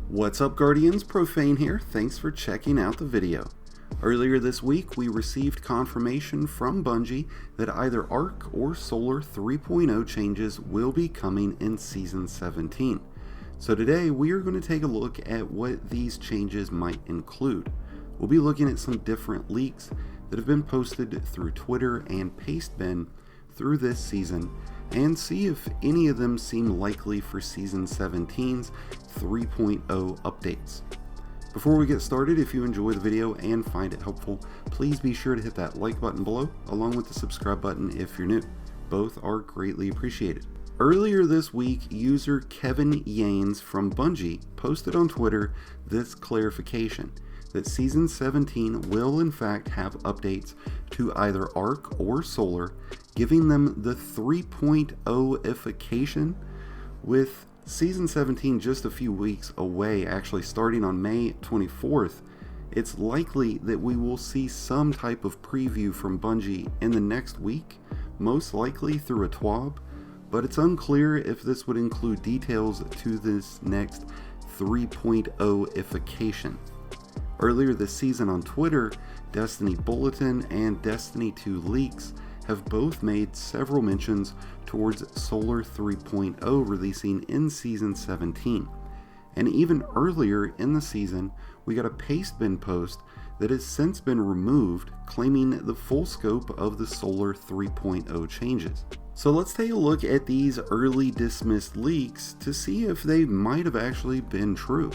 What's up, Guardians? Profane here. Thanks for checking out the video. Earlier this week, we received confirmation from Bungie that either Arc or Solar 3.0 changes will be coming in Season 17. So today, we are going to take a look at what these changes might include. We'll be looking at some different leaks that have been posted through Twitter and Pastebin through this season, and see if any of them seem likely for Season 17's 3.0 updates. Before we get started, if you enjoy the video and find it helpful, please be sure to hit that like button below, along with the subscribe button if you're new. Both are greatly appreciated. Earlier this week, user Kevin Yanes from Bungie posted on Twitter this clarification that Season 17 will in fact have updates to either Arc or Solar, giving them the 3.0ification, with Season 17 just a few weeks away, actually starting on May 24th. It's likely that we will see some type of preview from Bungie in the next week, most likely through a TWAB, but it's unclear if this would include details to this next 3.0ification. Earlier this season on Twitter, Destiny Bulletin and Destiny 2 Leaks have both made several mentions towards Solar 3.0 releasing in Season 17. And even earlier in the season, we got a Pastebin post that has since been removed, claiming the full scope of the Solar 3.0 changes. So let's take a look at these early dismissed leaks to see if they might have actually been true.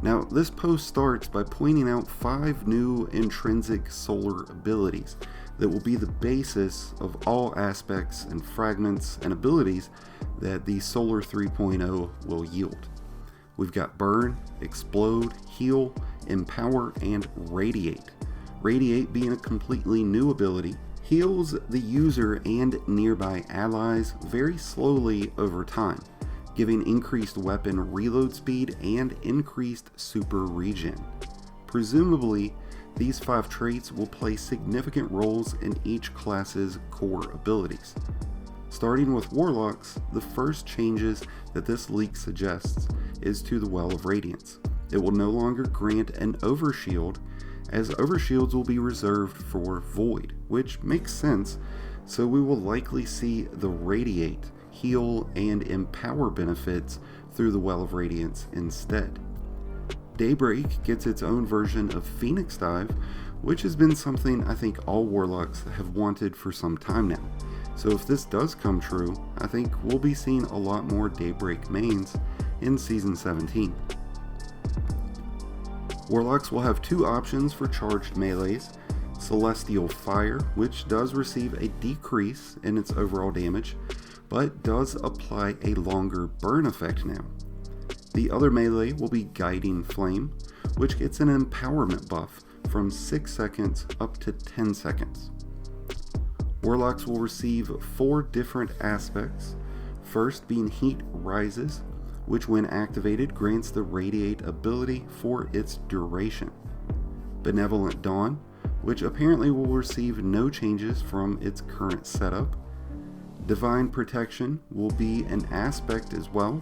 Now, this post starts by pointing out 5 new intrinsic Solar abilities that will be the basis of all aspects and fragments and abilities that the Solar 3.0 will yield. We've got Burn, Explode, Heal, Empower, and Radiate. Radiate being a completely new ability, heals the user and nearby allies very slowly over time, giving increased weapon reload speed and increased super regen. Presumably, these 5 traits will play significant roles in each class's core abilities. Starting with Warlocks, the first changes that this leak suggests is to the Well of Radiance. It will no longer grant an overshield, as overshields will be reserved for Void, which makes sense, so we will likely see the Radiate, Heal, and Empower benefits through the Well of Radiance instead. Daybreak gets its own version of Phoenix Dive, which has been something I think all Warlocks have wanted for some time now. So if this does come true, I think we'll be seeing a lot more Daybreak mains in Season 17. Warlocks will have 2 options for charged melees: Celestial Fire, which does receive a decrease in its overall damage, but does apply a longer burn effect now. The other melee will be Guiding Flame, which gets an empowerment buff from 6 seconds up to 10 seconds. Warlocks will receive 4 different aspects, first being Heat Rises, which when activated grants the Radiate ability for its duration. Benevolent Dawn, which apparently will receive no changes from its current setup. Divine Protection will be an aspect as well,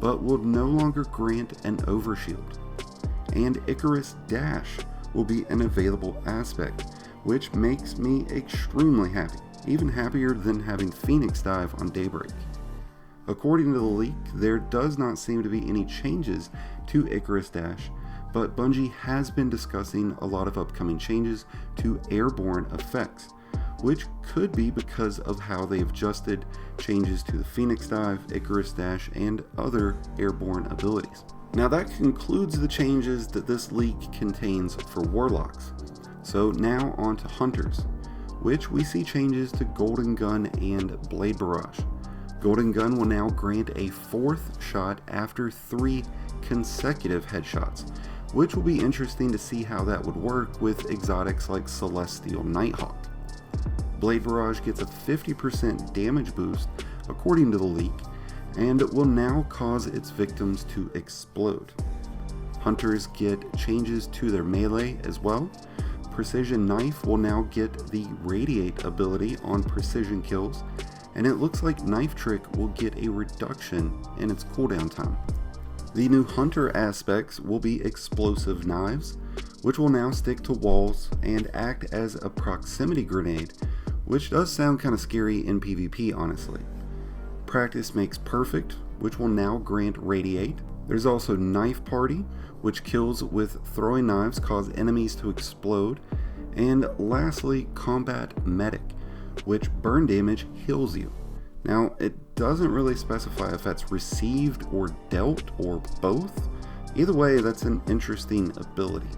but will no longer grant an overshield. And Icarus Dash will be an available aspect, which makes me extremely happy, even happier than having Phoenix Dive on Daybreak. According to the leak, there does not seem to be any changes to Icarus Dash, but Bungie has been discussing a lot of upcoming changes to airborne effects, which could be because of how they've adjusted changes to the Phoenix Dive, Icarus Dash, and other airborne abilities. Now that concludes the changes that this leak contains for Warlocks. So now on to Hunters, which we see changes to Golden Gun and Blade Barrage. Golden Gun will now grant a 4th shot after 3 consecutive headshots, which will be interesting to see how that would work with exotics like Celestial Nighthawk. Blade Barrage gets a 50% damage boost according to the leak, and will now cause its victims to explode. Hunters get changes to their melee as well. Precision Knife will now get the Radiate ability on precision kills, and it looks like Knife Trick will get a reduction in its cooldown time. The new hunter aspects will be explosive knives, which will now stick to walls and act as a proximity grenade, which does sound kind of scary in PvP, honestly. Practice makes perfect, which will now grant radiate. There's also Knife Party, which kills with throwing knives cause enemies to explode. And lastly, Combat Medic, which burn damage heals you. Now, it doesn't really specify if that's received or dealt or both. Either way, that's an interesting ability.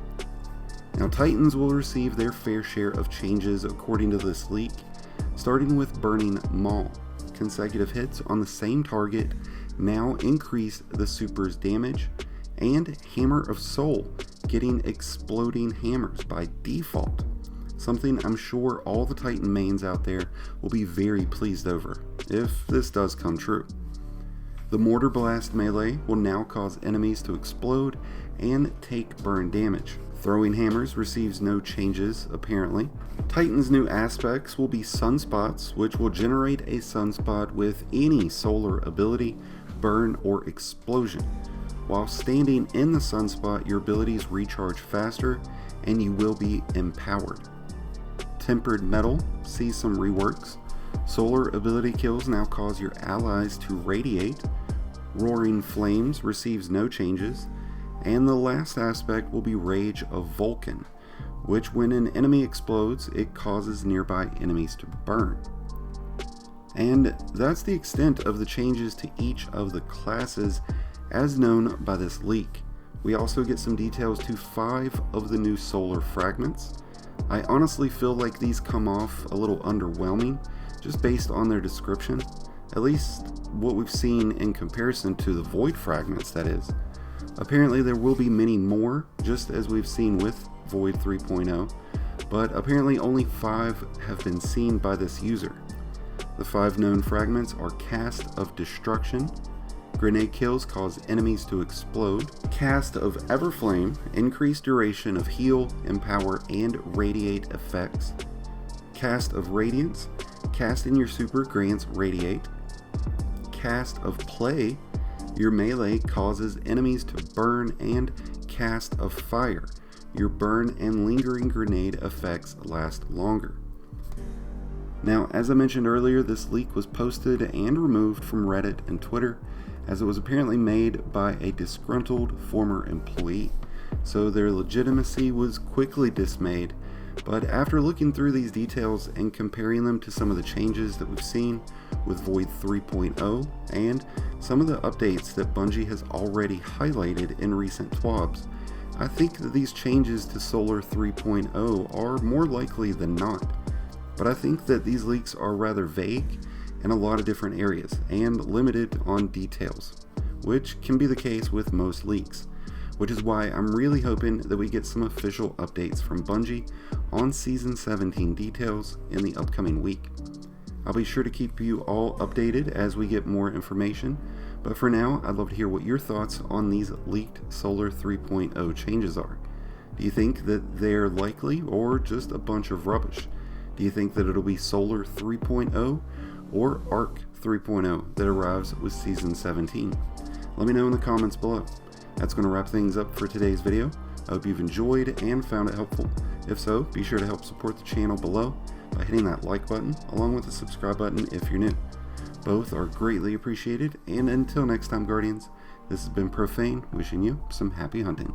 Now, Titans will receive their fair share of changes according to this leak, starting with Burning Maul. Consecutive hits on the same target now increase the super's damage, and Hammer of Soul, getting exploding hammers by default. Something I'm sure all the Titan mains out there will be very pleased over, if this does come true. The Mortar Blast melee will now cause enemies to explode and take burn damage. Throwing Hammers receives no changes, apparently. Titan's new aspects will be Sunspots, which will generate a sunspot with any solar ability, burn, or explosion. While standing in the sunspot, your abilities recharge faster, and you will be empowered. Tempered Metal sees some reworks. Solar ability kills now cause your allies to radiate. Roaring Flames receives no changes. And the last aspect will be Rage of Vulcan, which when an enemy explodes, it causes nearby enemies to burn. And that's the extent of the changes to each of the classes as known by this leak. We also get some details to 5 of the new solar fragments. I honestly feel like these come off a little underwhelming, just based on their description, at least what we've seen in comparison to the void fragments, that is. Apparently there will be many more, just as we've seen with Void 3.0, but apparently only 5 have been seen by this user. The 5 known fragments are Cast of Destruction, Grenade Kills cause enemies to explode, Cast of Everflame, increased duration of heal, empower, and radiate effects, Cast of Radiance, casting your super grants radiate, Cast of Play, your melee causes enemies to burn, and Cast of Fire, your burn and lingering grenade effects last longer. Now, as I mentioned earlier, this leak was posted and removed from Reddit and Twitter, as it was apparently made by a disgruntled former employee, so their legitimacy was quickly dismayed. But after looking through these details and comparing them to some of the changes that we've seen with Void 3.0 and some of the updates that Bungie has already highlighted in recent TWABs, I think that these changes to Solar 3.0 are more likely than not. But I think that these leaks are rather vague in a lot of different areas and limited on details, which can be the case with most leaks, which is why I'm really hoping that we get some official updates from Bungie on Season 17 details in the upcoming week. I'll be sure to keep you all updated as we get more information, but for now, I'd love to hear what your thoughts on these leaked Solar 3.0 changes are. Do you think that they're likely or just a bunch of rubbish? Do you think that it'll be Solar 3.0 or Arc 3.0 that arrives with Season 17? Let me know in the comments below. That's going to wrap things up for today's video. I hope you've enjoyed and found it helpful. If so, be sure to help support the channel below by hitting that like button along with the subscribe button if you're new. Both are greatly appreciated, and until next time, Guardians, this has been Profane, wishing you some happy hunting.